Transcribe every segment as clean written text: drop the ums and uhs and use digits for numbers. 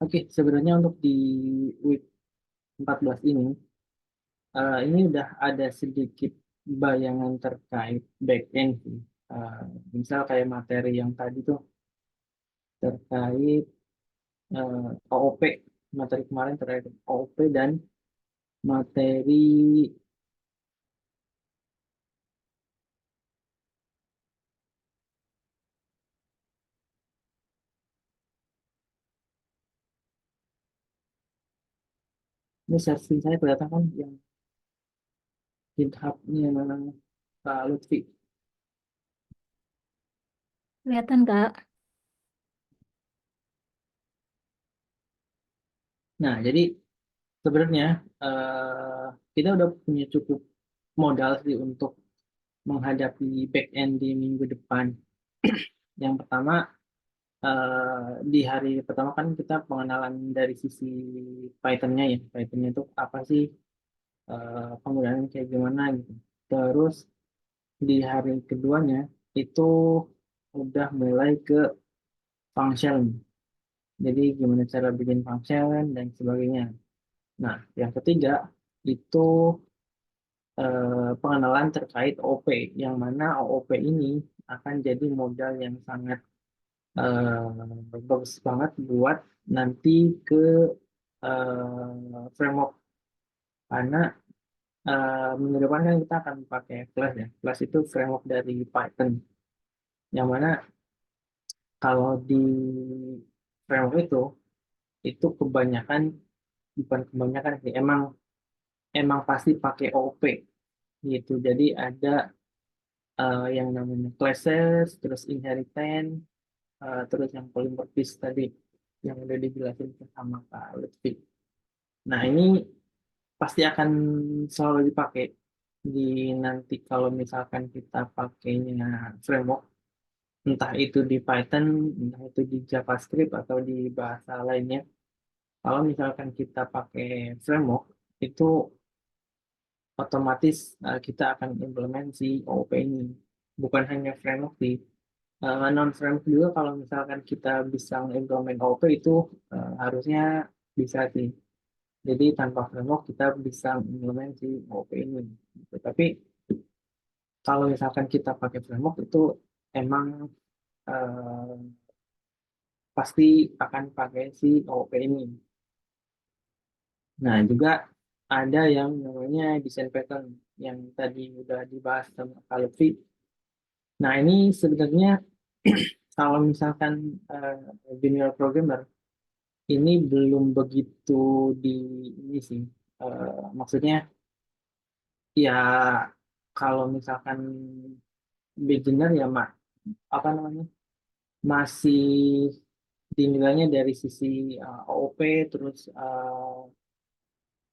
Oke, sebenarnya untuk di week 14 ini udah ada sedikit bayangan terkait back end sih. Eh, Misal kayak materi yang tadi tuh terkait OOP, materi kemarin terkait OOP dan materi ini share saya kelihatan kan yang GitHub-nya Pak Lutfi. Kelihatan, Kak. Nah, jadi sebenarnya kita udah punya cukup modal sih untuk menghadapi back end di minggu depan. Yang pertama, di hari pertama kan kita pengenalan dari sisi Python-nya ya. Python-nya itu apa sih, penggunaannya kayak gimana gitu. Terus di hari keduanya itu udah mulai ke function. Jadi gimana cara bikin function dan sebagainya. Nah, yang ketiga itu pengenalan terkait OP, yang mana OOP ini akan jadi modal yang sangat bagus banget buat nanti ke framework, karena minggu depan kan kita akan pakai Flash ya. Flash itu framework dari Python, yang mana kalau di framework itu kebanyakan, bukan kebanyakan sih, emang emang pasti pakai OOP gitu. Jadi ada yang namanya classes, terus inheritance, terus yang polymorphism tadi yang udah dijelasin sama Kak Lutfi. Nah, ini pasti akan selalu dipakai di nanti kalau misalkan kita pakainya framework, entah itu di Python, entah itu di JavaScript atau di bahasa lainnya. Kalau misalkan kita pakai framework, itu otomatis kita akan implementasi OOP ini. Bukan hanya framework sih, non-framework juga kalau misalkan kita bisa implement OOP itu harusnya bisa sih. Jadi tanpa framework kita bisa implementasi OOP ini. Gitu. Tapi kalau misalkan kita pakai framework itu emang eh, pasti akan pakai si OOP ini. Nah, juga ada yang namanya design pattern yang tadi udah dibahas sama Kak Lutfi. Nah, ini sebenarnya kalau misalkan junior programmer ini belum begitu di ini sih. Maksudnya ya kalau misalkan beginner ya apa namanya, masih dinilainya dari sisi OOP, terus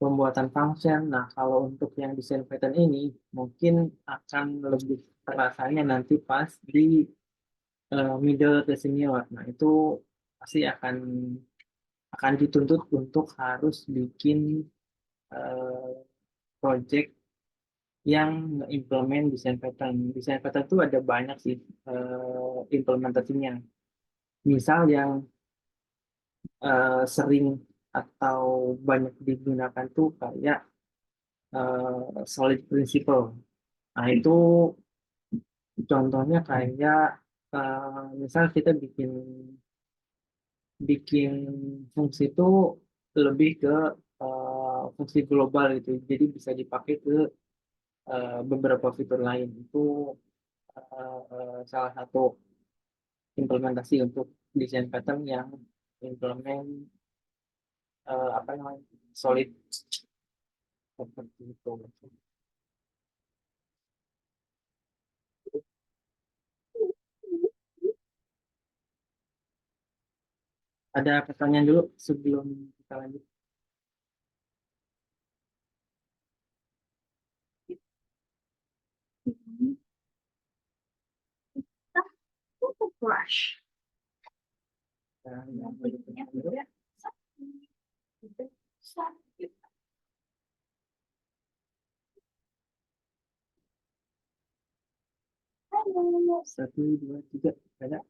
pembuatan function. Nah, kalau untuk yang desain pattern ini mungkin akan lebih terasanya nanti pas di middle ke senior. Nah, itu pasti akan dituntut untuk harus bikin eh, project yang implement desain pattern. Desain pattern itu ada banyak sih implementasinya. Misal yang sering atau banyak digunakan tuh kayak solid principle. Nah, itu contohnya kayak misal kita bikin bikin fungsi itu lebih ke fungsi global gitu. Jadi bisa dipakai ke beberapa fitur lain. Itu salah satu implementasi untuk desain pattern yang implement apa namanya, solid seperti itu. Ada pertanyaan dulu sebelum kita lanjut? Brush. Yang mau ditanyakan dulu? Satu, dua, tiga. Ada.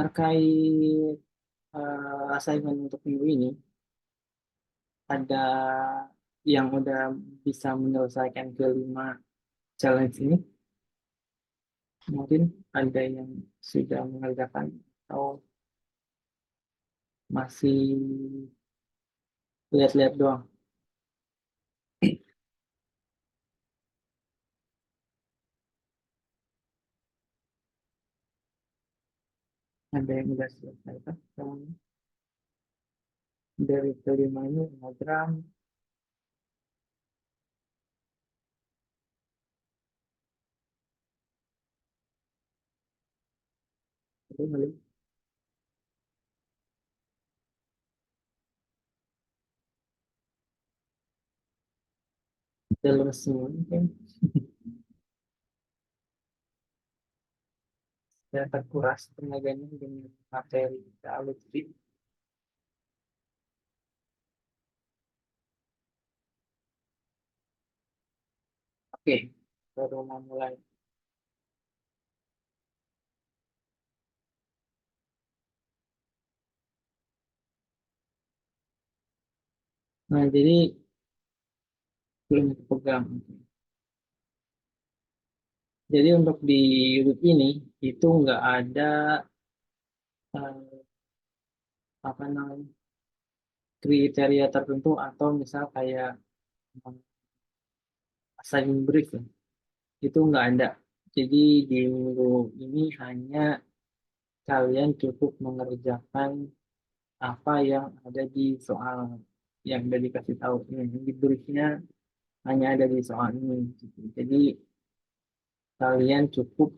terkait assignment untuk minggu ini, ada yang udah bisa menyelesaikan kelima challenge ini? Mungkin ada yang sudah mengerjakan atau masih lihat-lihat doang? Ada yang udah selesai kan? Dari kelima ini program itu balik jalur semua kan ya terkuras tenaganya dengan materi alutri. Oke, baru mau mulai. Nah, jadi belum program. Jadi untuk di week ini itu nggak ada eh, apa namanya kriteria tertentu atau misal kayak assignment brief ya. Itu nggak ada. Jadi di minggu ini hanya kalian cukup mengerjakan apa yang ada di soal yang udah dikasih tahu ini. Di briefnya hanya ada di soal ini. Gitu. Jadi kalian cukup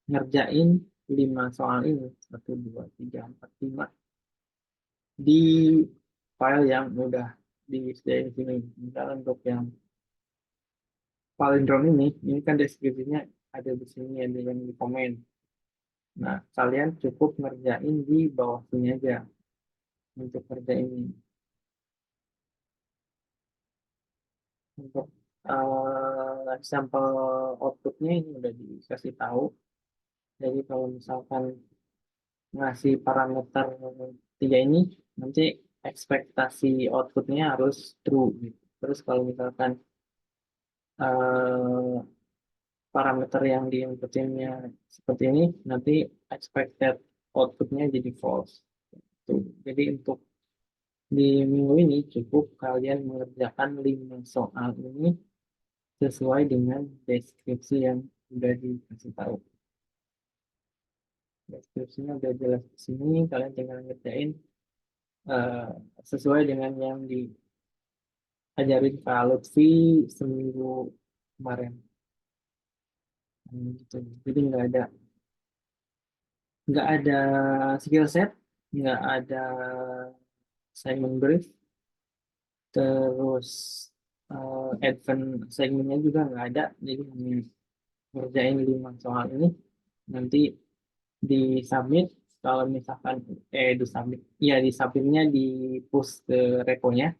ngerjain 5 soal ini. 1, 2, 3, 4, 5 di file yang udah disediain di sini. Misalnya untuk yang palindrom ini kan deskripsinya ada di sini, ada yang di komen. Nah, kalian cukup ngerjain di bawah sini aja untuk kerja ini. Untuk sampel outputnya ini udah dikasih tahu. Jadi kalau misalkan ngasih parameter 3 ini, nanti ekspektasi outputnya harus true gitu. Terus kalau misalkan eh, parameter yang diinputinnya seperti ini, nanti expected outputnya jadi false. Tuh. Jadi untuk di minggu ini cukup kalian mengerjakan 5 soal ini sesuai dengan deskripsi yang sudah dikasih tahu. Deskripsinya udah jelas di sini, kalian tinggal ngerjain eh, sesuai dengan yang diajarin Kak Lutfi seminggu kemarin. Gitu. Jadi nggak ada skill set, nggak ada assignment brief, terus advance segmennya juga nggak ada. Jadi hanya ngerjain 5 soal ini, nanti di submit. Kalau misalkan di submit, ya di submitnya di push ke reponya,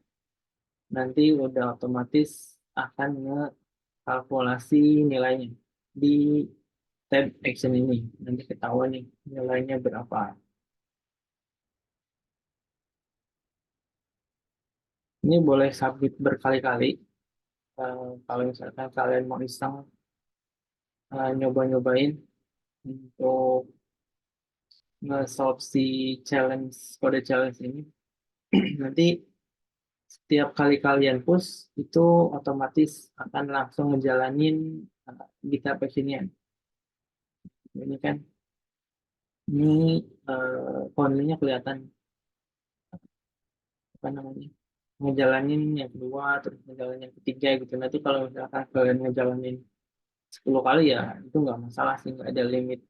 nanti udah otomatis akan ngekalkulasi nilainya di tab action ini. Nanti ketahuan nih nilainya berapa. Ini boleh submit berkali-kali. Kalau misalkan kalian mau iseng nyoba-nyobain untuk nge-solve si challenge, kode challenge ini, nanti setiap kali kalian push itu otomatis akan langsung ngejalanin GitHub Action-nya. Ini kan ini file-nya kelihatan apa namanya ngejalanin yang kedua terus ngejalanin yang ketiga gitu. Nanti kalau misalkan kalian ngejalanin 10 kali ya itu nggak masalah sih, nggak ada limit,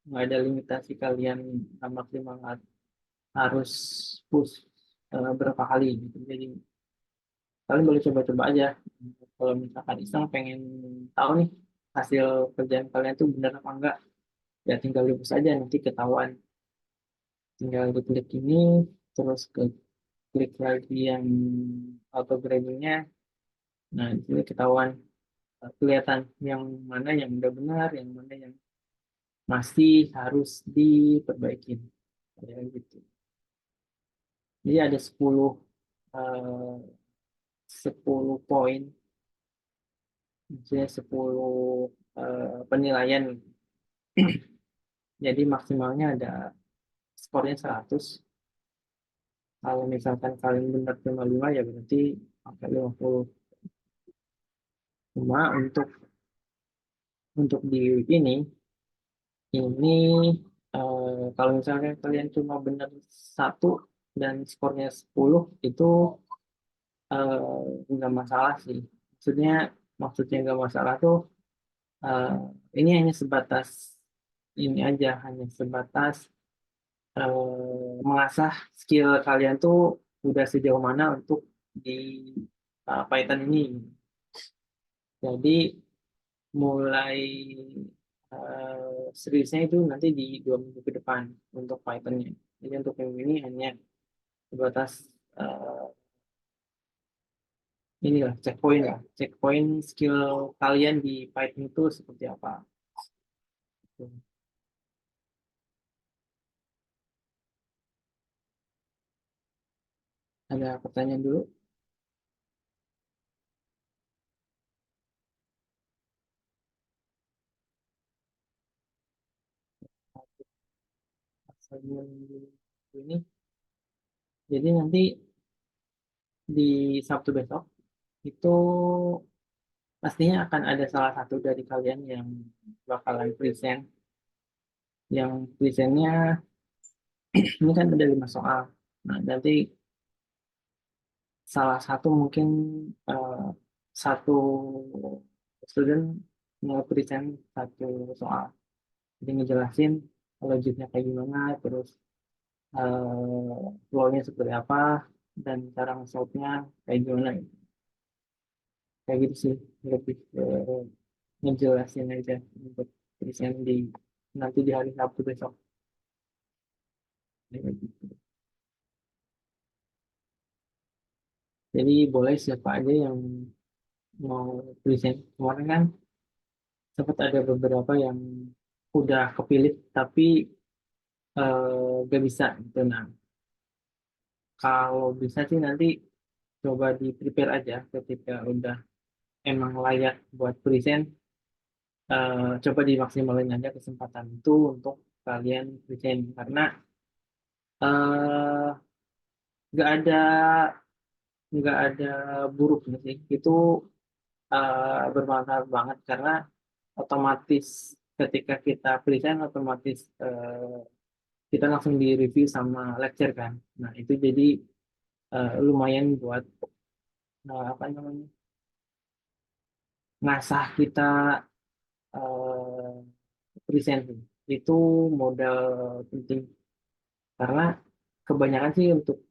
nggak ada limitasi kalian maksimal harus push berapa kali gitu. Jadi kalian boleh coba-coba aja. Kalau misalkan iseng pengen tahu nih hasil kerjaan kalian tuh benar apa enggak, ya tinggal lupus aja nanti ketahuan. Tinggal diklik ini, terus ke klik lagi yang auto gradingnya. Nah, di sini ketahuan kelihatan yang mana yang udah benar, yang mana yang masih harus diperbaiki. ya gitu. Jadi ada 10 10 poin, maksudnya 10 penilaian. Jadi maksimalnya ada skornya 100. Kalau misalkan kalian benar 55 ya berarti sampai 50. Cuma untuk di week ini kalau misalkan kalian cuma benar satu dan skornya 10 itu nggak masalah sih. Maksudnya maksudnya nggak masalah tuh eh, ini hanya sebatas ini aja, hanya sebatas mengasah skill kalian tuh udah sejauh mana untuk di Python ini. Jadi mulai seriusnya itu nanti di 2 minggu ke depan untuk Python-nya. Jadi untuk minggu ini hanya sebatas eh, inilah checkpoint skill kalian di Python itu seperti apa. Ada pertanyaan dulu? Assignment ini. Jadi nanti di Sabtu besok itu pastinya akan ada salah satu dari kalian yang bakalan present. Yang presentnya ini kan ada 5 soal. Nah, nanti salah satu mungkin eh, satu student nge-present satu soal. Jadi ngejelasin logiknya kayak gimana, terus flow-nya seperti apa, dan cara nge-solve-nya kayak gimana. Kayak gitu sih, lebih ngejelasin aja untuk present di nanti di hari Sabtu besok. Jadi boleh siapa aja yang mau present. Kemarin kan sempat ada beberapa yang udah kepilih tapi gak bisa gitu. Nah, kalau bisa sih nanti coba di prepare aja ketika udah emang layak buat present, coba dimaksimalin aja kesempatan itu untuk kalian present karena eh nggak ada nggak ada buruknya sih itu bermanfaat banget karena otomatis ketika kita present otomatis kita langsung di review sama lecture kan. Nah itu jadi lumayan buat apa namanya ngasah kita eh, present itu modal penting karena kebanyakan sih untuk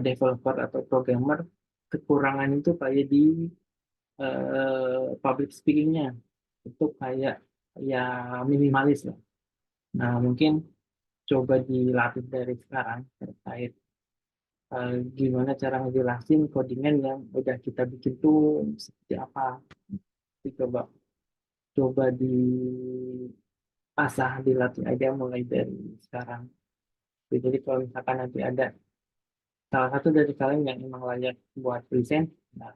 developer atau programmer kekurangan itu kayak di public speakingnya itu kayak ya minimalis lah. Nah mungkin coba dilatih dari sekarang terkait gimana cara ngejelasin codingan yang udah kita bikin tuh seperti apa. Jadi coba coba diasah, dilatih aja mulai dari sekarang. Jadi kalau misalkan nanti ada salah satu dari kalian yang emang layak buat present, nah,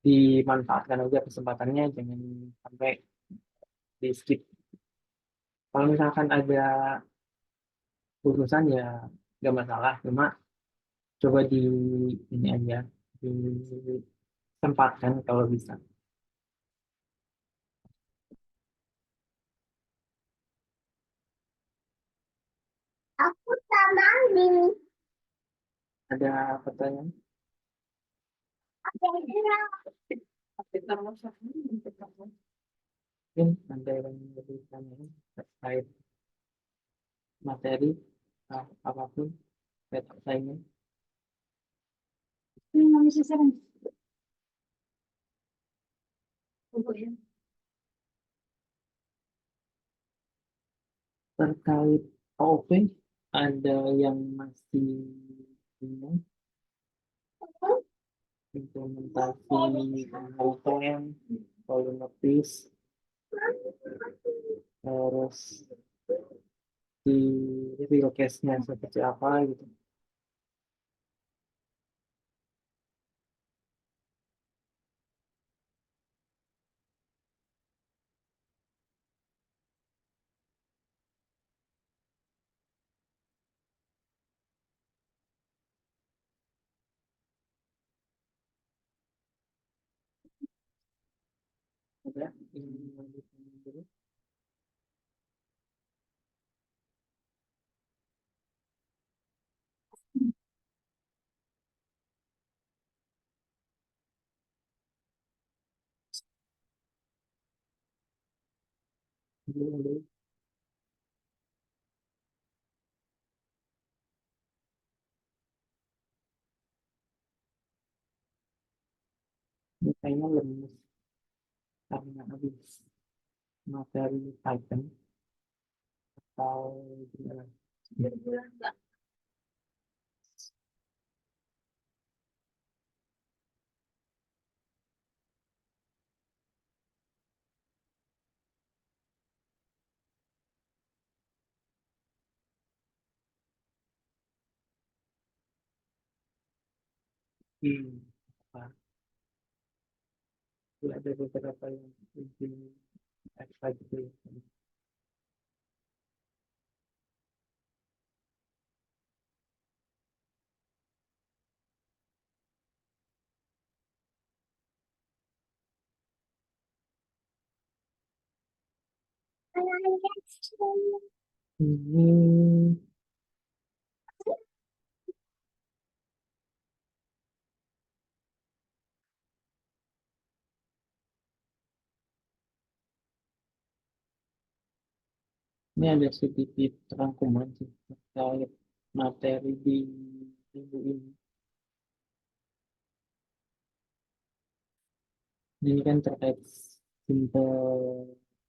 dimanfaatkan aja kesempatannya, jangan sampai di skip. Kalau misalkan ada urusan ya nggak masalah, cuma coba di ini aja, ditempatkan kalau bisa. Aku sama Andi. Ada pertanyaan? Ada yang bilang, Mungkin ada yang lebih tanyain terkait materi apapun terkait assignment. "Hmm, nggak bisa serem." Terkait OP, ada yang masih bingung implementasi content, volumetrics, terus di real case-nya seperti apa gitu. Ada ini lanjutin dulu. Dulu. Ini kayaknya lemes karena habis materi Python atau gimana. Berbulan nggak? Apa, ada beberapa yang lebih ekstra gitu ya. Ini ini ada sedikit rangkuman sih terkait materi di minggu ini. Ini kan terkait simple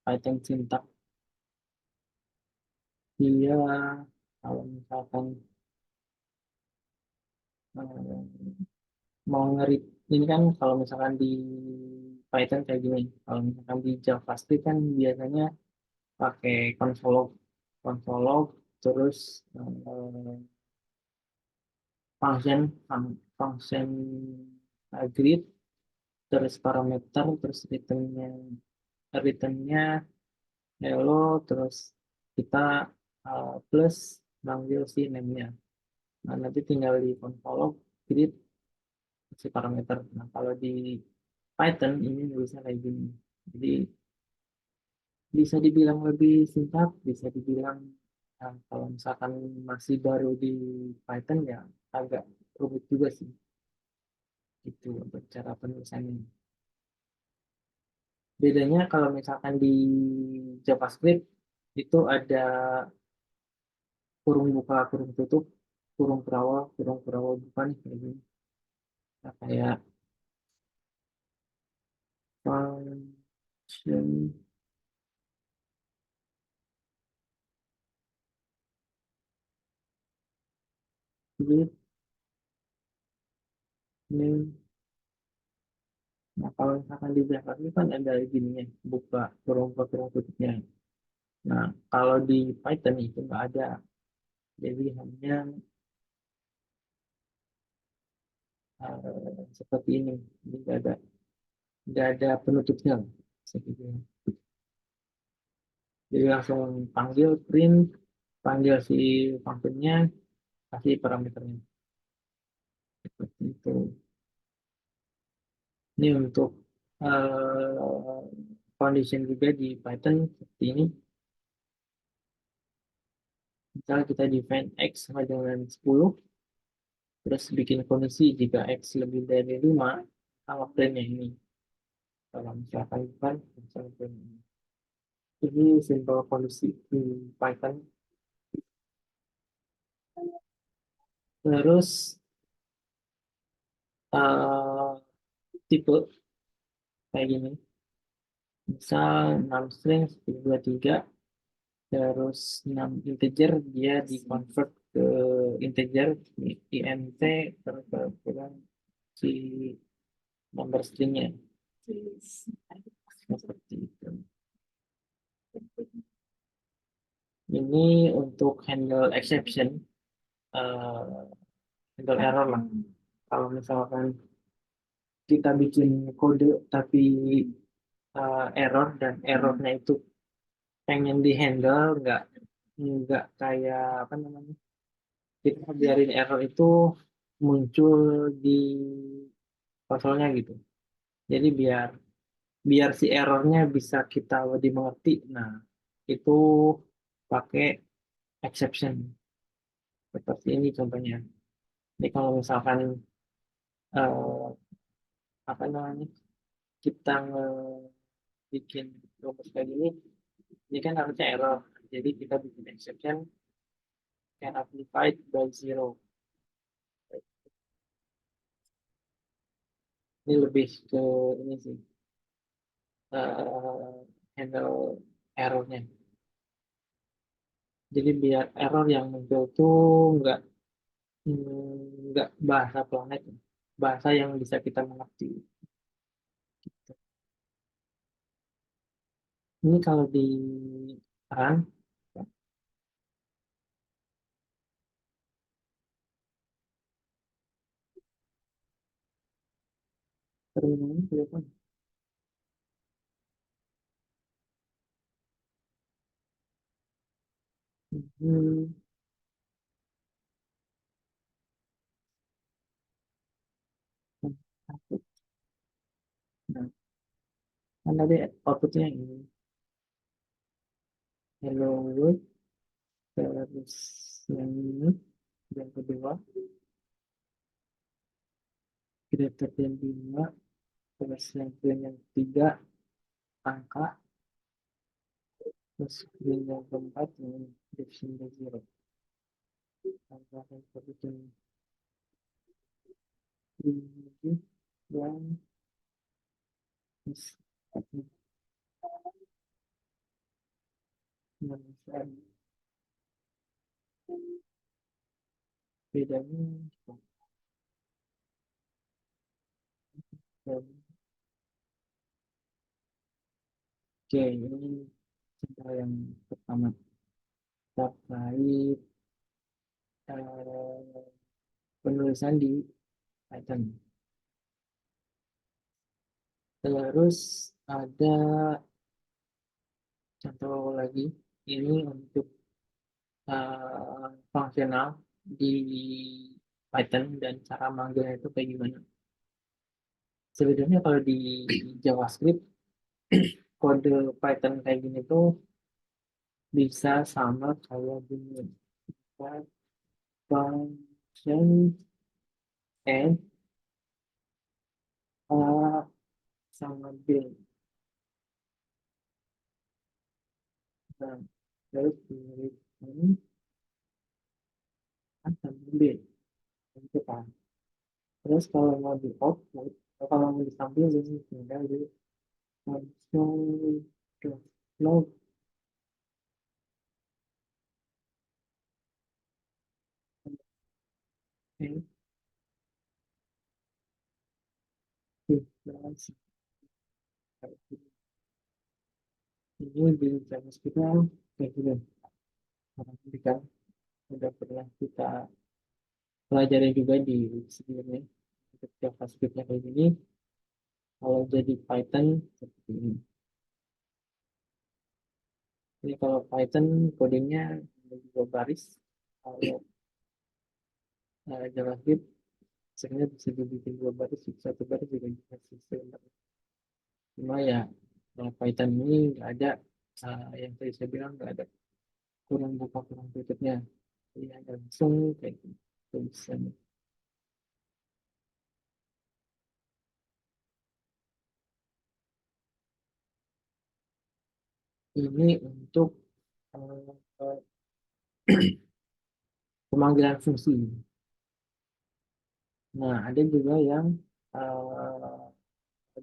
Python syntax. Dia kalau misalkan mau ngerit, ini kan kalau misalkan di Python kayak gini, kalau misalkan di JavaScript kan biasanya pakai console log terus function function greet terus parameter terus returnnya hello terus kita plus manggil si name-nya. Nah, nanti tinggal di console log greet si parameter. Nah, kalau di Python ini nulisnya kayak gini. Jadi bisa dibilang lebih singkat, bisa dibilang kalau misalkan masih baru di Python ya agak rumit juga sih. Itu untuk cara penulisannya. Bedanya kalau misalkan di JavaScript itu ada kurung buka, kurung tutup, kurung perawal buka nih kayak gini. Nah, kayak function with name. Nah, kalau misalkan di JavaScript kan ada gininya, buka, kurung tutupnya. Nah, kalau di Python itu nggak ada. Jadi hanya seperti ini. Jadi nggak ada penutupnya. Seperti ini. Jadi langsung panggil print, panggil si functionnya, kasih parameternya. Seperti itu. Ini untuk condition juga di Python seperti ini. Misalnya kita define X sama dengan 10, terus bikin kondisi jika X lebih dari 5, sama printnya ini. Kalau misalkan bukan, misalkan print ini. Ini simple kondisi di Python. Terus eh, tipe kayak gini. Misal 6 string 23, terus 6 integer dia di convert ke integer int terus kemudian si number stringnya seperti itu Ini untuk handle exception, eh, handle error lah. Kalau misalkan kita bikin kode tapi error dan errornya itu pengen di handle, nggak kayak apa namanya, kita biarin error itu muncul di konsolnya gitu. Jadi biar biar si errornya bisa kita lebih mengerti. Nah, itu pakai exception seperti ini contohnya. Jadi kalau misalkan eh, apa namanya, kita bikin rumus kayak gini, ini kan harusnya error. Jadi kita bikin exception can amplified by zero. Ini lebih ke ini sih, handle errornya. Jadi biar error yang muncul tuh nggak nggak bahasa planet, bahasa yang bisa kita mengerti. Ini kalau di run, terminalnya kelihatan. Hmm, nah, kan tadi outputnya ini hello world, terus yang ini yang kedua greater than 5, terus yang ketiga angka, terus yang keempat yang definisi zero. Angka yang seperti ini yang yang bedanya. Oke, ini cara yang pertama terkait eh, penulisan di Python. Terus ada contoh lagi, ini untuk fungsional di Python dan cara manggilnya itu kayak gimana. Sebenarnya kalau di JavaScript, kode Python kayak gini tuh bisa sama kayak gini. Function and A sama B. Nah, terus ini A sama B. Itu kan. Terus kalau mau di output, kalau mau diambil jadi tinggal di console log. Oke, jelas. Ini di JavaScript kayak gini. Karena tadi kan udah pernah kita pelajari juga di sebelumnya. Untuk JavaScript kayak gini, kalau jadi Python seperti ini. Jadi kalau Python codingnya dua baris, kalau JavaScript sebenarnya bisa dibikin dua baris, satu baris juga bisa sebenarnya. Cuma ya Python ini nggak ada yang tadi saya bilang nggak ada kurung buka kurung tutupnya. Jadi ada langsung kayak gitu tulisannya. Ini untuk eh, pemanggilan fungsi. Nah, ada juga yang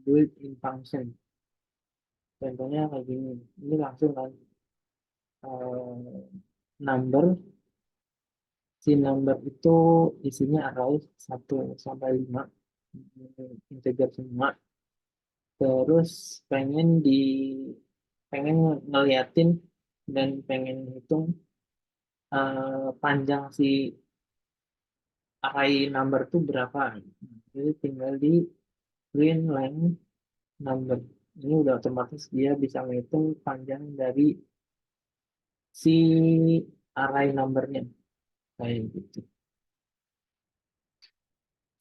built-in function. Contohnya kayak gini. Ini langsung kan number, si number itu isinya array 1 sampai 5, integer semua. Terus pengen ngeliatin dan pengen hitung panjang si array number itu berapa. Jadi tinggal di print length number. Ini udah otomatis dia bisa menghitung panjang dari si array numbernya kayak gitu.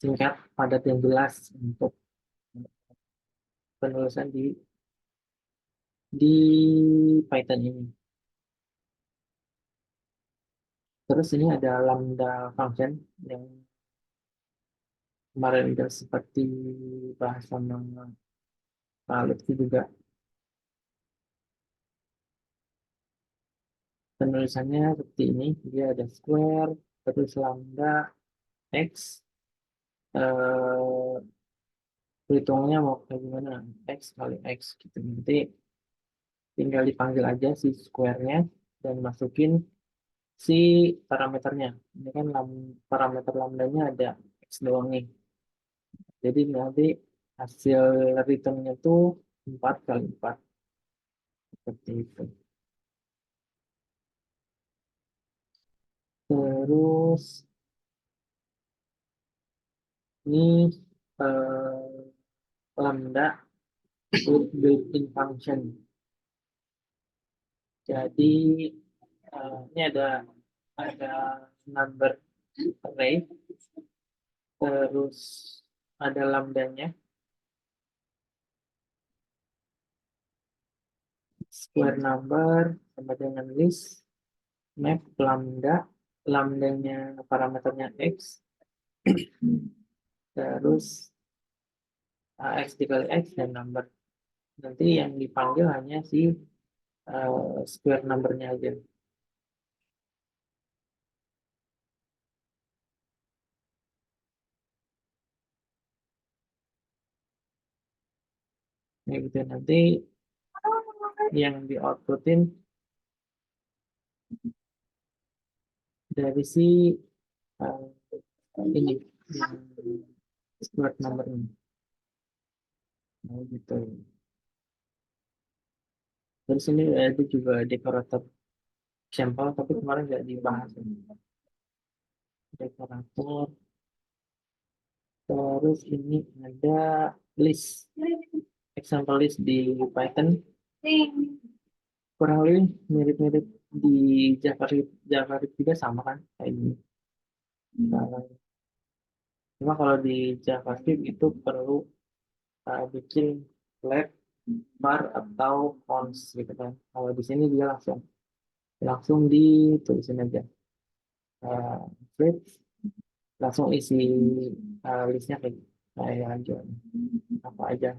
Singkat, padat, yang jelas untuk penulisan di Python ini. Terus ini ada lambda function yang kemarin udah seperti bahas sama Pak Lutfi juga. Penulisannya seperti ini, dia ada square, terus lambda, x, eh, perhitungannya mau kayak gimana, x kali x gitu. Nanti tinggal dipanggil aja si square-nya dan masukin si parameternya. Ini kan parameter lambdanya ada x doang nih. Jadi nanti hasil return-nya tuh 4 kali 4 seperti itu. Terus ini lambda with built-in function. Jadi ini ada number array, terus ada lambdanya, square number sama dengan list, map lambda, lambdanya parameternya x, terus x dikali x dan number. Nanti yang dipanggil hanya si square numbernya aja. Ya gitu. Nanti yang di outputin dari si ini yang square number ini. Nah, gitu. Terus ini ada juga dekorator sampel, tapi kemarin nggak dibahas. Dekorator. Terus ini ada list, example list di Python. Kurang lebih mirip-mirip di JavaScript juga sama kan kayak gini. Nah, cuma kalau di JavaScript itu perlu bikin flag, bar atau cons gitu kan. Kalau di sini dia langsung ditulisin aja. Flag, langsung isi listnya kayak aja apa aja.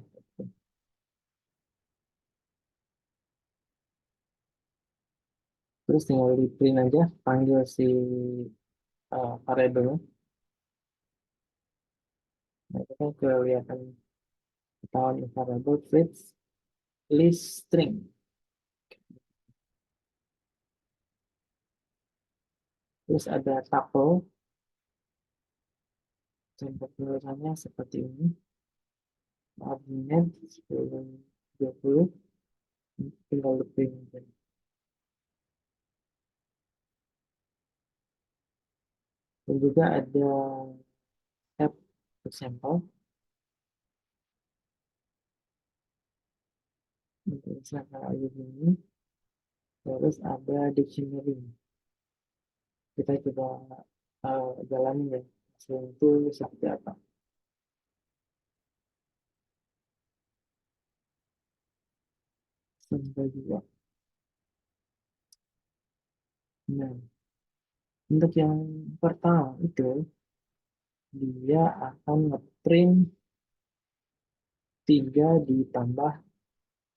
Terus tinggal di print aja, panggil si variabelnya. Nah, itu kan kelihatan ketahuan variable fetch list string. Terus ada tuple, contoh penulisannya seperti ini. Argument 10, 20, tinggal di print aja. Dan juga ada tab example. Misalnya kayak gini. Terus ada dictionary. Kita coba jalanin ya. Hasil itu seperti apa. Sampai juga. Nah, untuk yang pertama itu, dia akan ngeprint 3 ditambah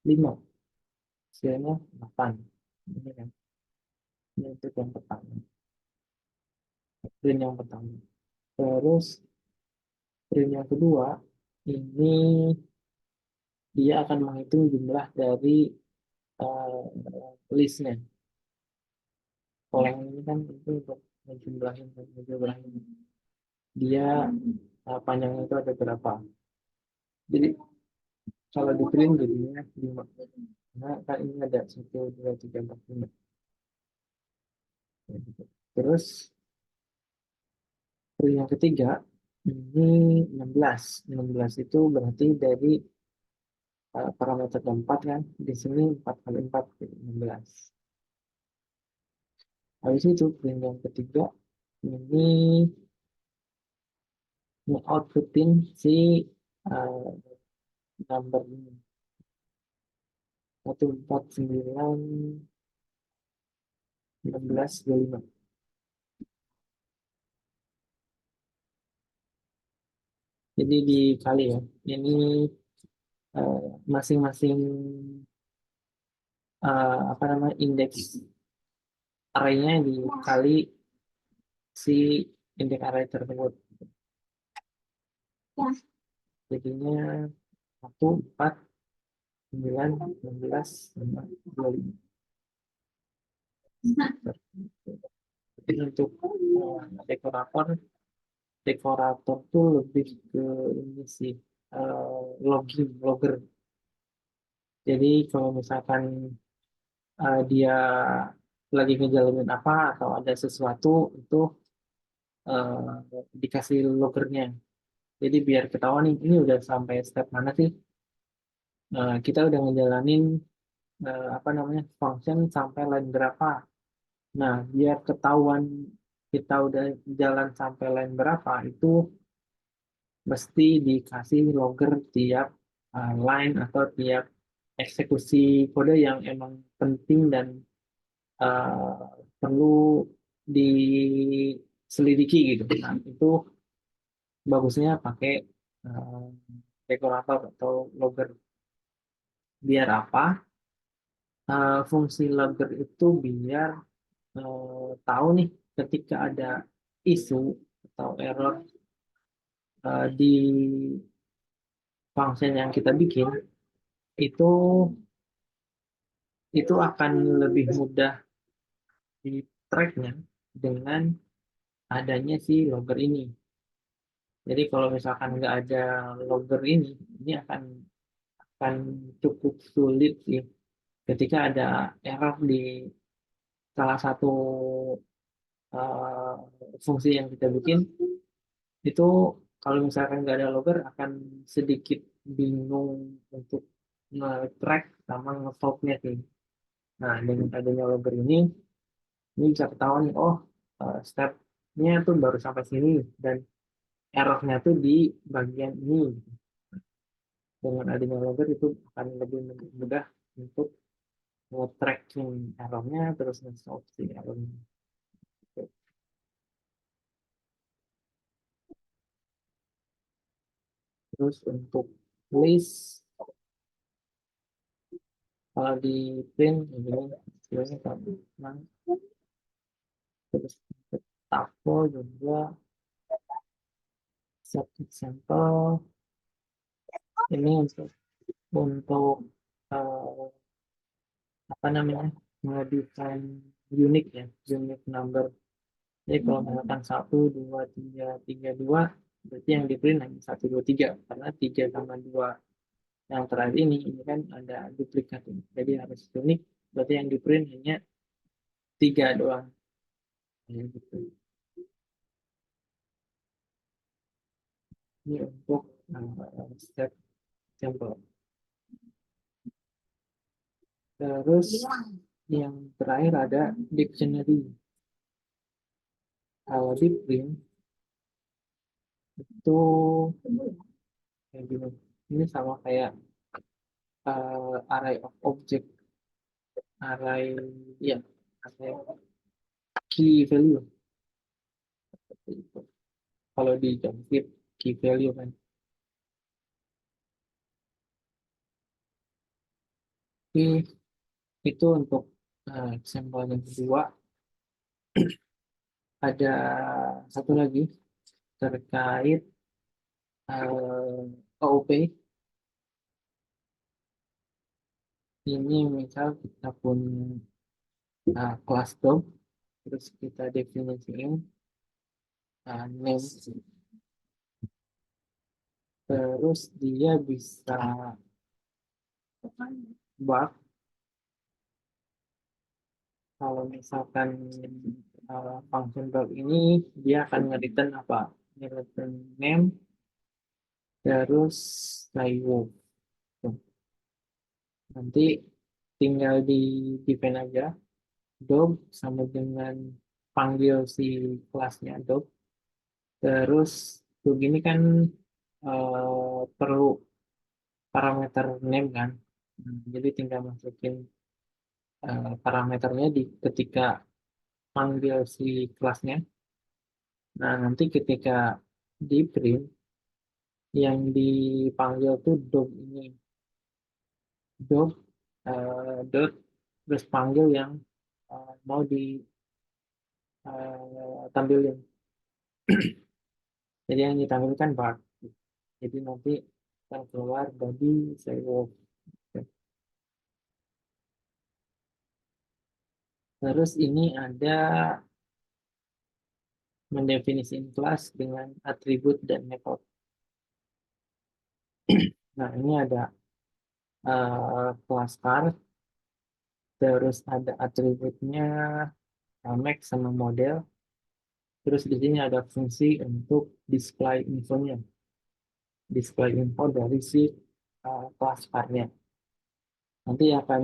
5. Hasilnya 8. Ini kan. Ini untuk yang pertama. Print yang pertama. Terus print yang kedua, ini dia akan menghitung jumlah dari listnya. Kalau yang ini kan itu untuk menjumlahin, dia panjangnya itu ada berapa. Jadi kalau di print jadinya 5. Nah, kan ini ada 1, 2, 3, 4, 5. Terus string yang ketiga ini 16. 16 itu berarti dari parameter keempat kan. Di sini 4 kali 4 jadi 16. Habis itu string yang ketiga ini nge-outputin si uh, number ini. 149 16 25. Jadi dikali ya. Ini masing-masing apa namanya indeks arraynya dikali si indeks array tersebut. Ya. Jadinya 1 4 9 16 sama 25. Jadi untuk dekorator tuh lebih ke ini sih logger. Jadi kalau misalkan dia lagi ngejalanin apa atau ada sesuatu itu dikasih loggernya. Jadi biar ketahuan nih ini udah sampai step mana sih. Kita udah ngejalanin apa namanya function sampai line berapa. Nah biar ketahuan kita udah jalan sampai line berapa itu mesti dikasih logger tiap line atau tiap eksekusi kode yang emang penting dan perlu diselidiki gitu. Nah, itu bagusnya pakai uh, dekorator atau logger. Biar apa? Fungsi logger itu biar tahu nih ketika ada isu atau error di function yang kita bikin itu akan lebih mudah di tracknya dengan adanya si logger ini. Jadi kalau misalkan nggak ada logger ini akan cukup sulit sih ketika ada error di salah satu fungsi yang kita bikin itu kalau misalkan nggak ada logger akan sedikit bingung untuk nge-track sama nge-solve-nya sih. Nah dengan adanya logger ini bisa ketahuan nih oh step-nya tuh baru sampai sini dan error-nya tuh di bagian ini. Dengan adanya logger itu akan lebih mudah untuk nge-tracking errornya terus nge-solve si errornya. Terus untuk list kalau di print ini istilahnya kan terus tapo juga set example ini untuk apa namanya mengedifine unique ya unique number. Jadi kalau misalkan 1 2 3 3 2 berarti yang di print hanya 1 2 3 karena 3 sama 2 yang terakhir ini kan ada duplikat ini. Jadi harus unik berarti yang di print hanya 3 doang. Ya, gitu. Ini untuk step sampel. Terus yang terakhir ada dictionary. Kalau di print itu kayak gini. Ini sama kayak array of object, array ya, array key value. Seperti itu. Kalau di JavaScript key value kan. Oke, itu untuk sampel yang kedua. Ada satu lagi terkait OOP. Ini misal kita punya kelas dom, terus kita definisikan name, terus dia bisa bug kalau misalkan function dog ini dia akan nge-return apa? Nge-return name terus wolf. Tuh. Nanti tinggal di define aja dog sama dengan panggil si kelasnya dog. Terus dog ini kan perlu parameter name kan. Jadi tinggal masukin parameternya di ketika panggil si kelasnya. Nah, nanti ketika di print yang dipanggil tuh dog ini. Dog dot terus panggil yang mau ditampilin. Jadi yang ditampilkan bar. Jadi nanti akan keluar body say wolf. Terus ini ada mendefinisikan kelas dengan atribut dan metode. Nah, ini ada kelas car, terus ada atributnya max sama model, terus di sini ada fungsi untuk display infonya, display info dari si kelas car-nya. Nanti akan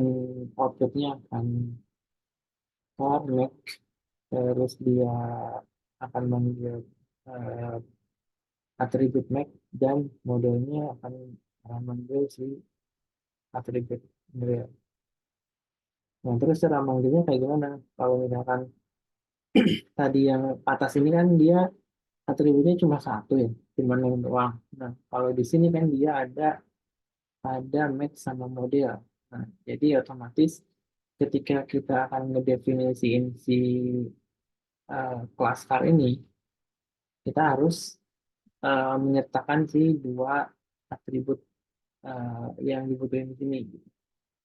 outputnya akan car max, terus dia akan manggil uh, atribut max dan modelnya akan manggil si atribut model. Nah, terus cara manggilnya kayak gimana? Kalau misalkan tadi yang atas ini kan dia atributnya cuma satu ya, cuma name doang. Nah, kalau di sini kan dia ada match sama model. Nah, jadi otomatis ketika kita akan ngedefinisiin si kelas car ini, kita harus menyertakan si dua atribut yang dibutuhin di sini.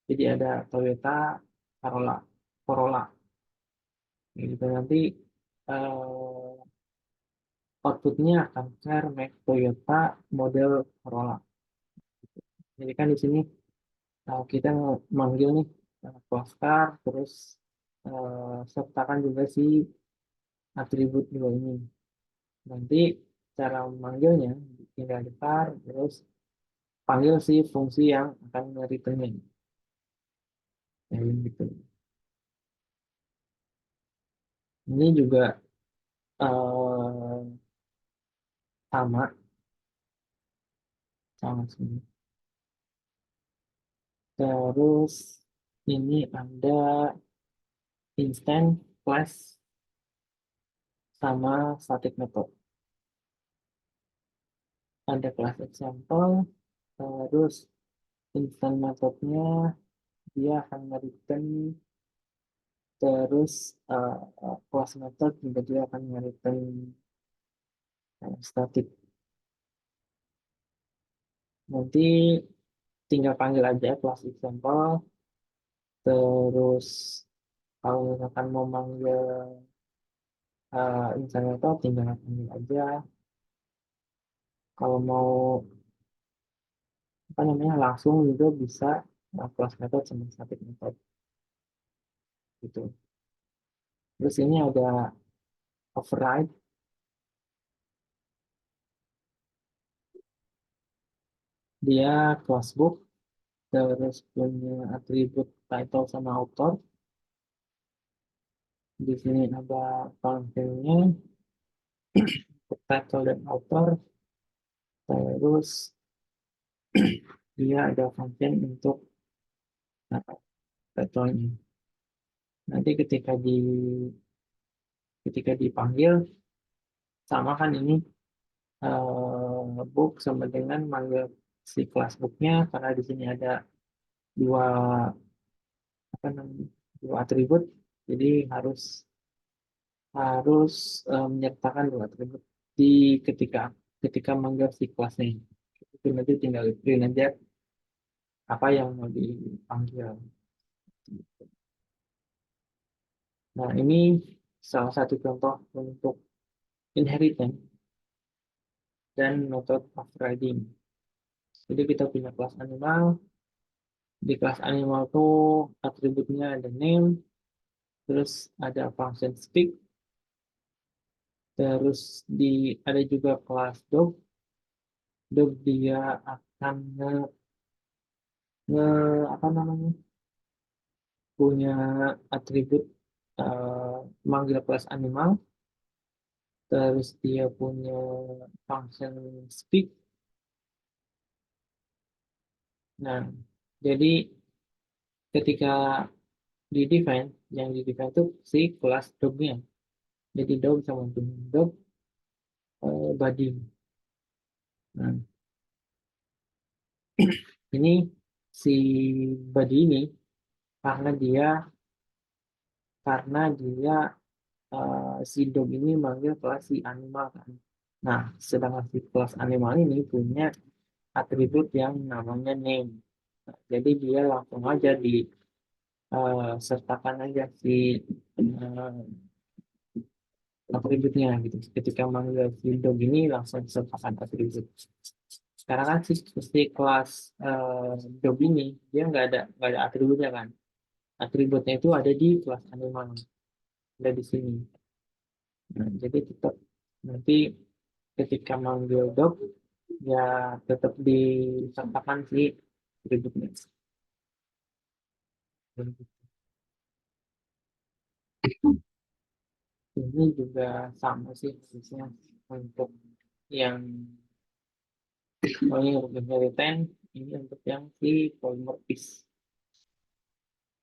Jadi ada Toyota Corolla, Corolla. Gitu nanti uh, outputnya akan car Max Toyota model Corolla. Jadi kan di sini kita manggil nih kelas car, terus sertakan juga si atribut dua ini. Nanti cara manggilnya tinggal di car, terus panggil si fungsi yang akan return-nya. Gitu. Ini juga eh, sama sama sini. Terus ini ada instant class sama static method. Ada kelas example, terus instant methodnya dia akan return, terus class method juga dia akan return static. Nanti tinggal panggil aja kelas example, terus kalau misalkan mau manggil instant method tinggal panggil aja. Kalau mau apa namanya langsung juga bisa class method sama static method gitu. Terus ini ada override, dia class book, terus punya atribut title sama author. Di sini ada functionnya title dan author, terus dia ada function untuk title-nya. Nanti ketika dipanggil sama kan ini book sama dengan manggil si kelas booknya karena di sini ada dua apa namanya dua atribut, jadi harus harus menyertakan dua atribut di ketika ketika manggil si kelasnya. Itu nanti tinggal print aja apa yang mau dipanggil. Nah, ini salah satu contoh untuk inheritance dan method overriding. Jadi kita punya kelas animal. Di kelas animal tuh atributnya ada name, terus ada function speak, Terus ada juga kelas dog. Dog dia akan apa namanya, punya atribut manggil kelas animal. Terus dia punya function speak. Nah, jadi ketika di define, yang di define itu si kelas dognya. Jadi dog sama dengan dog body. Nah, ini si body ini karena dia si dog ini manggil kelas si animal kan. Nah, sedangkan si kelas animal ini punya atribut yang namanya name. Nah, jadi dia langsung aja sertakan aja si uh, atributnya gitu. Ketika manggil si dog ini langsung sertakan atribut. Sekarang kan si kelas dog ini dia nggak ada atributnya kan. Atributnya itu ada di kelas animal, ada di sini. Nah, jadi tetap nanti ketika manggil dog ya tetap disertakan si atributnya. Ini juga sama sih harusnya untuk yang ini untuk inheritance, ini untuk yang si polymorphis.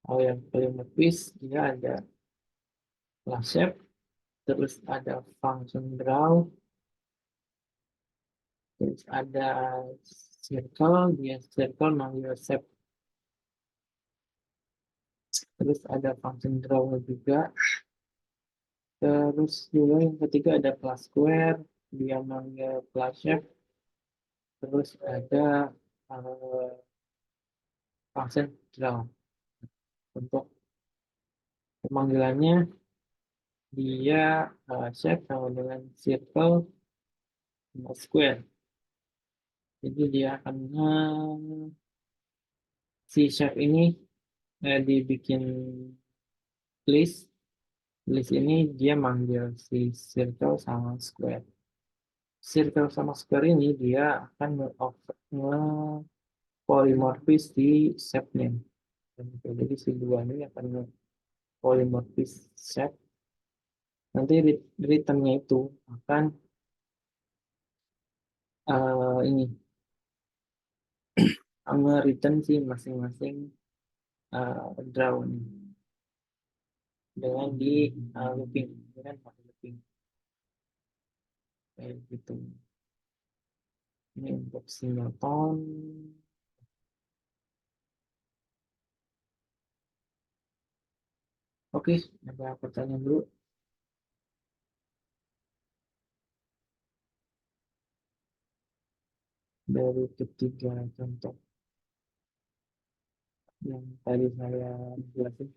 Kalau yang polymorphis dia ada class shape, terus ada function draw, terus ada circle, dia circle manggil shape, terus ada function draw juga. Terus juga yang ketiga ada class square, dia manggil class shape, terus ada uh, function draw. Untuk pemanggilannya dia shape sama dengan circle sama square. Jadi dia akan si shape ini dibikin list. List ini dia manggil si circle sama square. Circle sama square ini dia akan nge-polymorphis di shape-nya. Jadi si dua ini akan nge-polymorphis shape. Nanti return-nya itu akan ini nge-return si masing-masing draw nih dengan di looping, dengan pakai looping kayak gitu. Ini untuk singleton. Oke, ada pertanyaan dulu dari ketiga contoh yang tadi saya jelasin.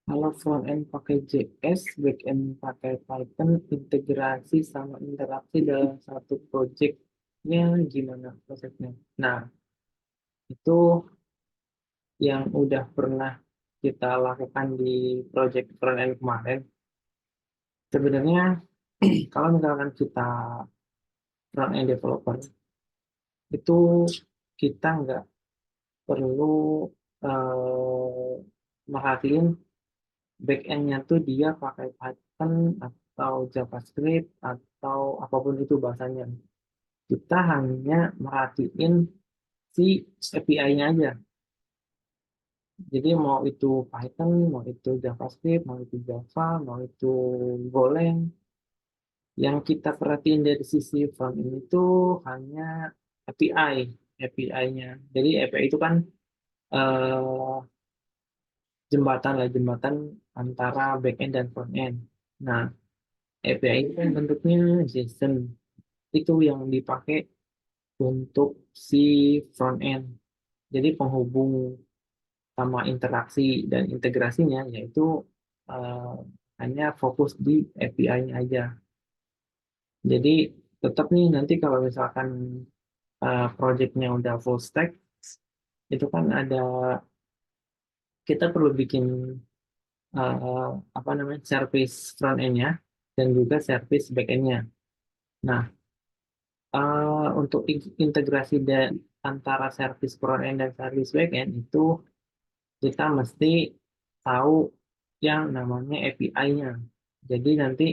Kalau front-end pakai JS, back-end pakai Python, integrasi sama interaksi dalam satu project-nya gimana prosesnya? Nah, itu yang udah pernah kita lakukan di project front-end kemarin. Sebenarnya kalau misalkan kita front-end developer, itu kita nggak perlu eh, merhatiin back-end-nya tuh dia pakai Python atau JavaScript atau apapun itu bahasanya. Kita hanya merhatiin si API-nya aja. Jadi mau itu Python, mau itu JavaScript, mau itu Java, mau itu Golang, yang kita perhatiin dari sisi front-end itu hanya API, API-nya. Jadi API itu kan eh, jembatan lah, jembatan antara back-end dan front-end. Nah, API itu kan bentuknya JSON. Itu yang dipakai untuk si front-end. Jadi penghubung sama interaksi dan integrasinya yaitu eh, hanya fokus di API-nya aja. Jadi tetap nih nanti kalau misalkan projectnya udah full stack, itu kan ada kita perlu bikin apa namanya service front end-nya dan juga service back end-nya. Nah, untuk integrasi antara service front end dan service back end itu kita mesti tahu yang namanya API-nya. Jadi nanti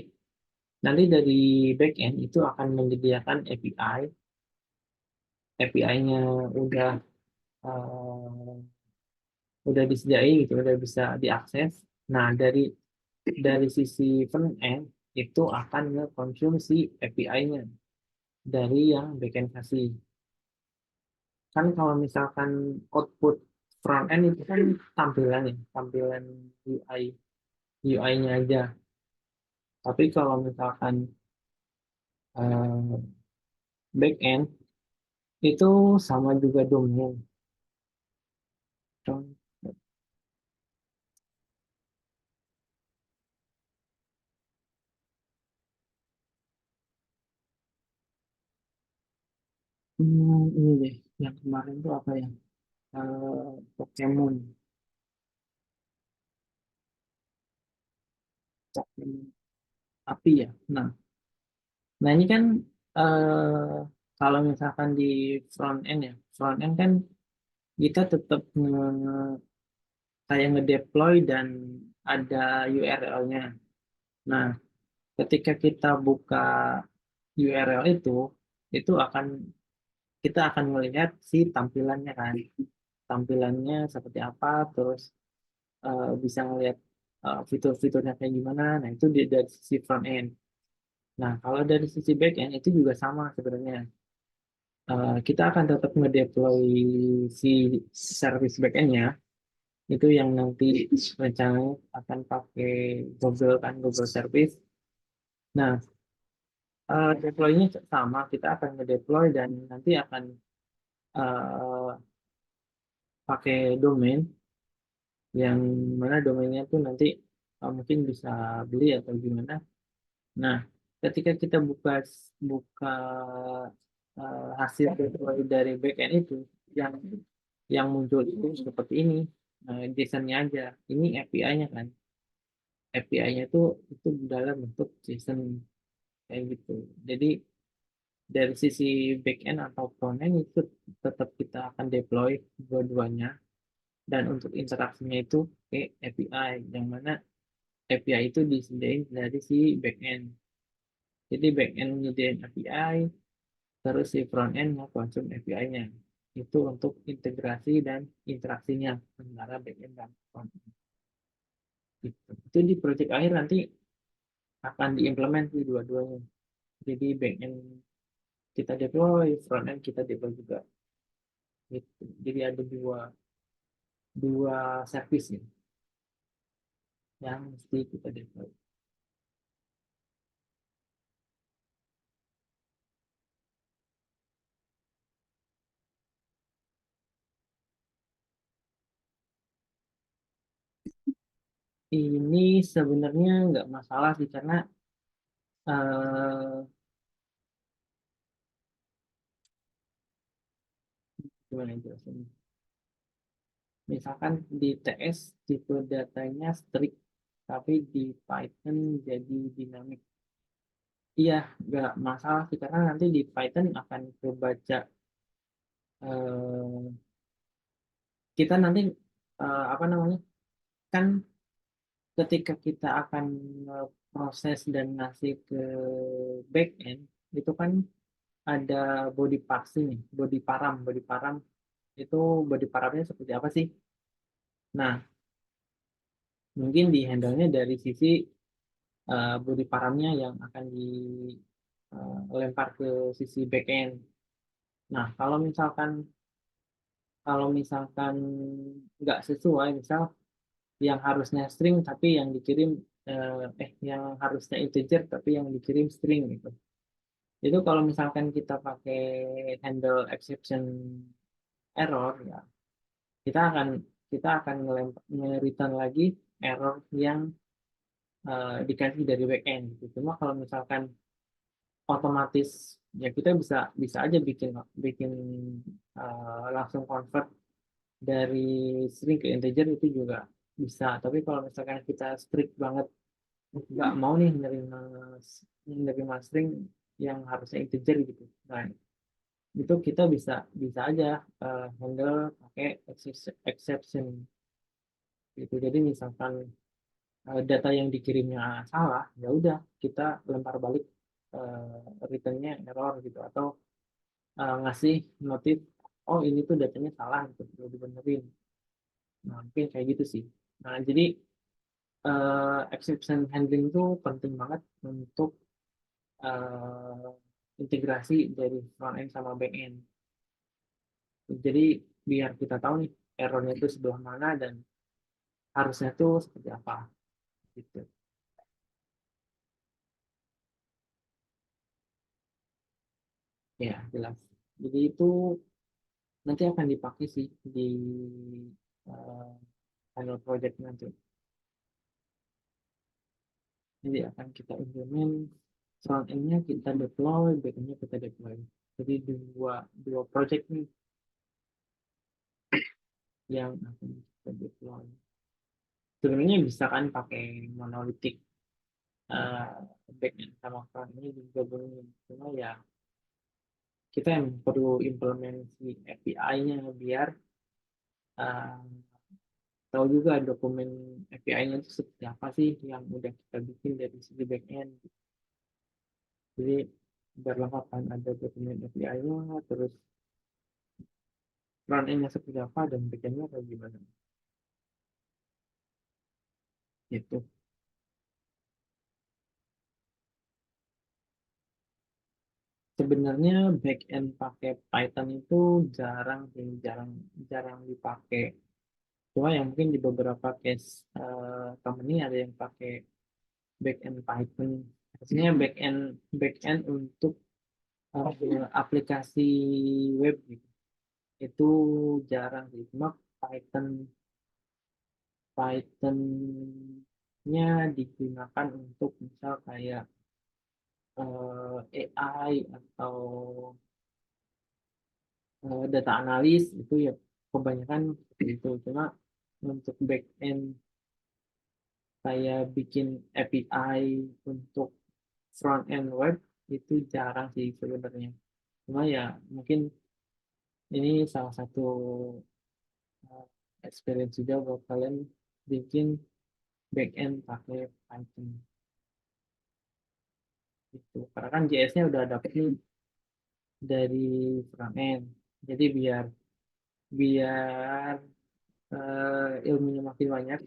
dari back end itu akan menyediakan API, API-nya udah udah disediain gitu, udah bisa diakses. Nah, dari sisi front end itu akan ngekonsumsi API-nya dari yang backend kasih. Kan kalau misalkan output front end itu kan tampilan ya, tampilan UI, UI-nya aja. Tapi kalau misalkan back end itu sama juga domain. Ini deh, yang kemarin tuh apa ya? Pokemon, Pokemon api ya. Nah ini kan eh, kalau misalkan di front end ya, front end kan kita tetap kayak ngedeploy dan ada URL-nya. Nah, ketika kita buka URL itu akan kita akan melihat si tampilannya kan, tampilannya seperti apa, terus bisa ngelihat fitur-fiturnya kayak gimana. Nah, itu dari sisi front end. Nah, kalau dari sisi back end itu juga sama sebenarnya. Kita akan tetap ngedeploy si service backend-nya itu yang nanti rencananya akan pakai Google kan Google Service. Nah, deploy-nya sama, kita akan ngedeploy dan nanti akan eh, pakai domain yang mana domainnya tuh nanti mungkin bisa beli atau gimana. Nah, ketika kita buka buka hasil deploy dari backend itu yang muncul itu seperti ini. Nah, JSON-nya aja. Ini API-nya kan. API-nya itu dalam bentuk JSON kayak gitu. Jadi dari sisi backend atau frontend itu tetap kita akan deploy dua-duanya dan untuk interaksinya itu ke API yang mana API itu disediain dari si backend. Jadi backend nyediain API, terus si frontend mau konsum API-nya. Itu untuk integrasi dan interaksinya antara backend dan frontend. Gitu. Itu di project akhir nanti akan diimplement di dua-duanya. Jadi backend kita deploy, frontend kita deploy juga. Gitu. Jadi ada dua dua service ya, yang mesti kita deploy. Ini sebenarnya nggak masalah sih karena eh, gimana jelasin? Misalkan di TS tipe datanya strict, tapi di Python jadi dinamik. Iya, nggak masalah sih karena nanti di Python akan kebaca eh, kita nanti apa namanya kan ketika kita akan proses dan ngasih ke back end itu kan ada body parsing nih, body param itu body paramnya seperti apa sih? Nah, mungkin di handle-nya dari sisi body paramnya yang akan dilempar ke sisi back end. Nah, kalau misalkan nggak sesuai, misal yang harusnya string tapi yang dikirim yang harusnya integer tapi yang dikirim string gitu. Itu kalau misalkan kita pakai handle exception error ya, kita akan nge-return lagi error yang dikasih dari backend gitu. Cuma kalau misalkan otomatis ya kita bisa bisa aja bikin bikin langsung convert dari string ke integer itu juga bisa. Tapi kalau misalkan kita strict banget nggak mau nih nerima string yang harusnya integer gitu. Nah, itu kita bisa bisa aja handle pakai exception gitu. Jadi misalkan data yang dikirimnya salah, ya udah kita lempar balik returnnya error gitu, atau ngasih notif, oh ini tuh datanya salah gitu, perlu dibenerin. Nah, mungkin kayak gitu sih. Nah, jadi exception handling itu penting banget untuk eh, integrasi dari front end sama back end. Jadi biar kita tahu nih errornya itu sebelah mana dan harusnya tuh seperti apa gitu. Ya, jelas. Jadi itu nanti akan dipakai sih di eh, final project nanti. Jadi akan kita implement, front end-nya kita deploy, back end-nya kita deploy. Jadi dua dua project nih yang akan kita deploy. Sebenarnya bisa kan pakai monolithic eh, back end sama front end digabungin. Cuma ya kita yang perlu implementasi API-nya biar eh, tahu juga dokumen API-nya itu seperti apa sih yang udah kita bikin dari segi back end. Jadi biar lengkap kan ada dokumen API-nya, terus front end-nya seperti apa dan back end-nya kayak gimana. Gitu. Sebenarnya back end pakai Python itu jarang sih, jarang jarang dipakai. Cuma yang mungkin di beberapa case company ada yang pakai back end Python. Maksudnya back end untuk aplikasi web gitu. Itu jarang sih. Cuma Python Python-nya digunakan untuk misal kayak AI atau data analis itu ya kebanyakan seperti itu. Cuma untuk back end saya bikin API untuk front end web itu jarang sih sebenarnya. Cuma ya mungkin ini salah satu uh, experience juga buat kalian bikin back end pakai Python gitu. Karena kan JS-nya udah dapet nih dari front end. Jadi biar biar ilmunya makin banyak,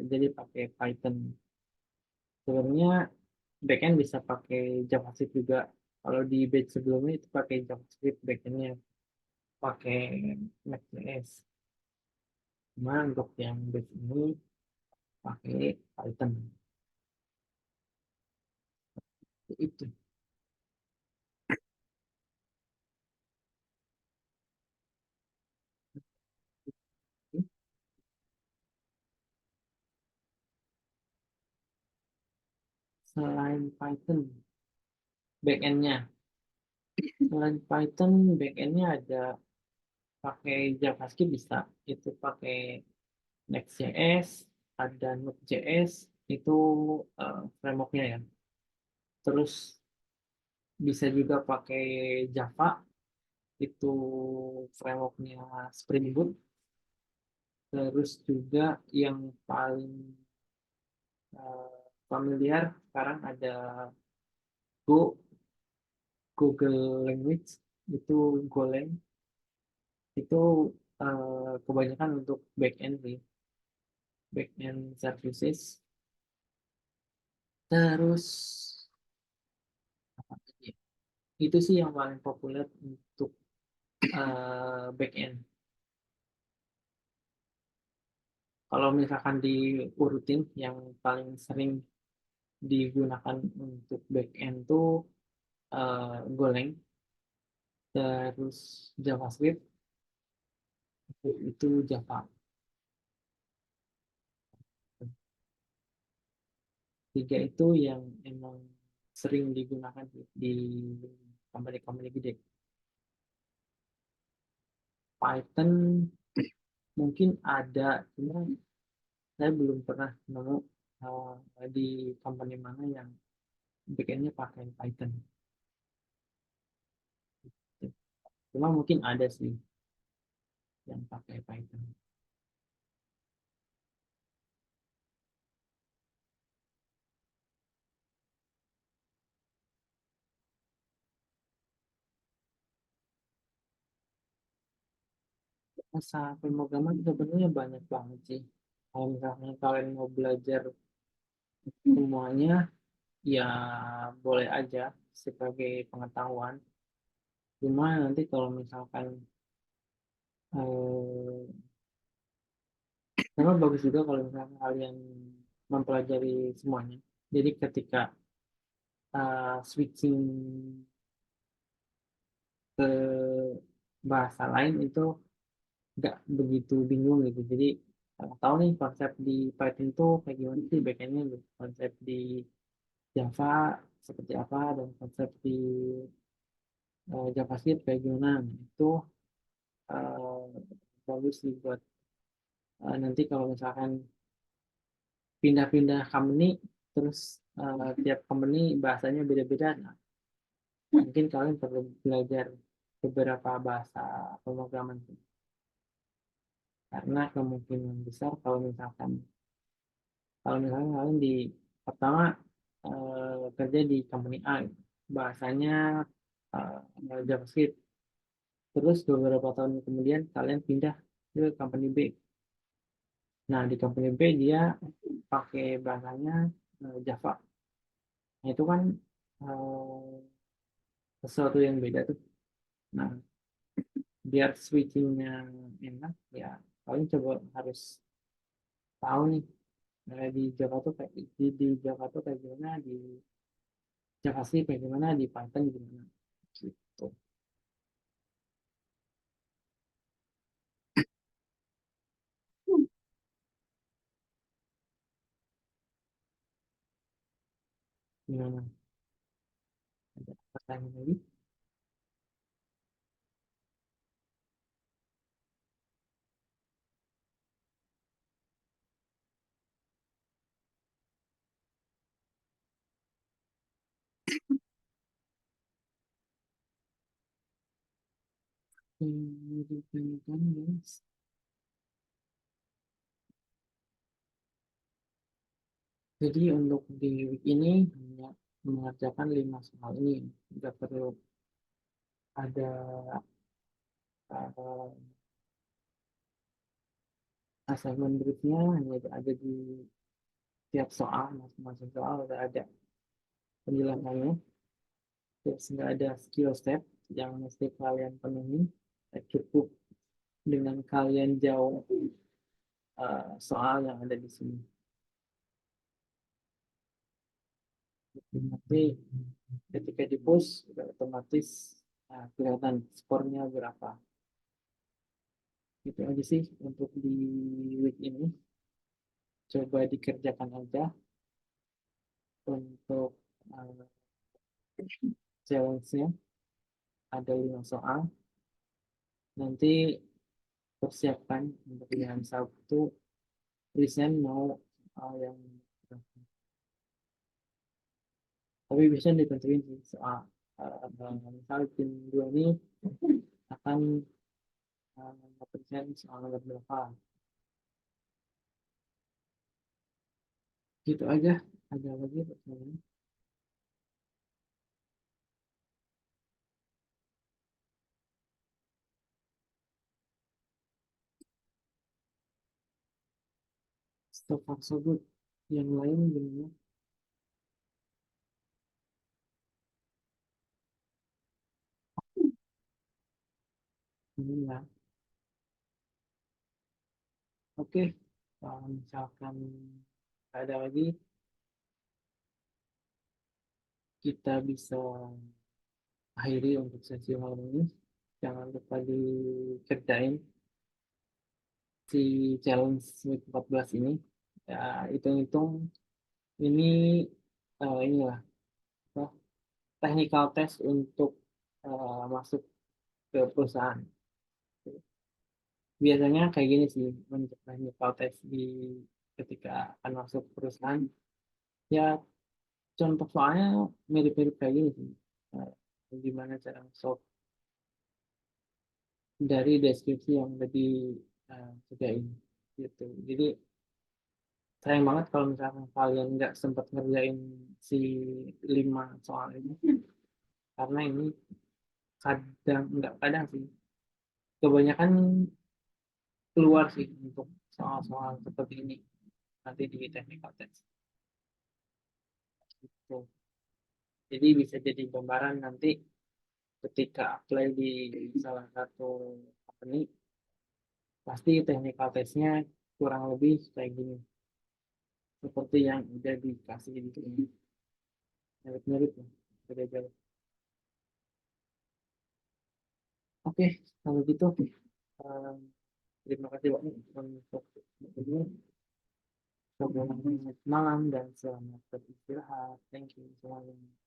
jadi pakai Python. Sebenarnya backend bisa pakai JavaScript juga. Kalau di batch sebelumnya itu pakai JavaScript, backendnya pakai Next.js. Cuma untuk yang batch ini pakai Python. Itu. Selain Python, backendnya. Selain Python, backendnya ada pakai JavaScript bisa. Itu pakai Next.js, ada Node.js, itu frameworknya ya. Terus bisa juga pakai Java, itu frameworknya Spring Boot. Terus juga yang paling familiar sekarang ada Go, Google Language, itu Golang. Itu kebanyakan untuk backend sih, backend services. Terus apa lagi ya? Itu sih yang paling populer untuk backend. Kalau misalkan diurutin yang paling sering digunakan untuk backend tuh Golang, terus JavaScript, itu Java. Tiga itu yang emang sering digunakan di company-company gede. Python mungkin ada, cuma saya belum pernah nemu di company mana yang bikinnya pakai Python. Cuma mungkin ada sih yang pakai Python. Masa pemrograman sebenarnya banyak banget sih. Kalau misalnya kalian mau belajar semuanya, ya boleh aja sebagai pengetahuan. Cuma nanti kalau misalkan memang bagus juga kalau misalkan kalian mempelajari semuanya. Jadi ketika switching ke bahasa lain itu nggak begitu bingung gitu. Jadi tahu nih konsep di Python itu kayak gimana sih backendnya gitu. Konsep di Java seperti apa dan konsep di JavaScript kayak gimana. Nah, itu eh, bagus sih buat nanti kalau misalkan pindah-pindah company terus tiap company bahasanya beda-beda. Nah, mungkin kalian perlu belajar beberapa bahasa pemrograman karena kemungkinan besar kalau misalkan kalian di pertama kerja di company A bahasanya JavaScript terus beberapa tahun kemudian kalian pindah ke company B. Nah di company B dia pakai bahasanya Java. Nah itu kan eh, sesuatu yang beda tuh. Nah biar switchingnya enak ya kalian coba harus tahu nih di Java tuh kayak di Java tuh kayak gimana di JavaScript kayak gimana di Python gimana gitu. Gimana, ada pertanyaan lagi? Ditanyakan, Mas. Jadi untuk di week ini hanya mengerjakan 5 soal ini, tidak perlu ada uh, assignment berikutnya, hanya ada di tiap soal, masing-masing soal ada penjelasannya. Terus nggak ada skill set yang mesti kalian penuhi. Cukup dengan kalian jawab soal yang ada di sini. Nanti ketika di post udah otomatis kelihatan skornya berapa. Itu aja sih untuk di week ini. Coba dikerjakan aja untuk uh, challenge-nya. Ada 5 soal. Nanti persiapkan untuk yang Sabtu. Present mau yang tapi bisa ditentuin sih soal misal tim 2 ini akan present soal nomor berapa. Gitu aja. Ada lagi pertanyaan? So far so good. Yang lain gimana? Ini ya. Oke. Kalau misalkan nggak ada lagi, kita bisa akhiri untuk sesi malam ini. Jangan lupa dikerjain si challenge week 14 ini. Ya, hitung-hitung ini inilah apa, technical test untuk masuk ke perusahaan. Biasanya kayak gini sih untuk technical test di ketika akan masuk perusahaan. Ya contoh soalnya mirip-mirip kayak gini sih. Eh, Gimana cara solve dari deskripsi yang udah disediain gitu. Jadi sayang banget kalau misalkan kalian nggak sempat ngerjain si 5 soal ini, karena ini nggak kadang sih, kebanyakan keluar sih untuk soal-soal seperti ini nanti di technical test gitu. Jadi bisa jadi gambaran nanti ketika apply di salah satu company, pasti technical testnya kurang lebih kayak gini, seperti yang udah dikasih di sini, mirip-mirip ya, beda jauh. Oke, kalau gitu eh, terima kasih banyak untuk ini. Selamat malam dan selamat beristirahat. Thank you semuanya.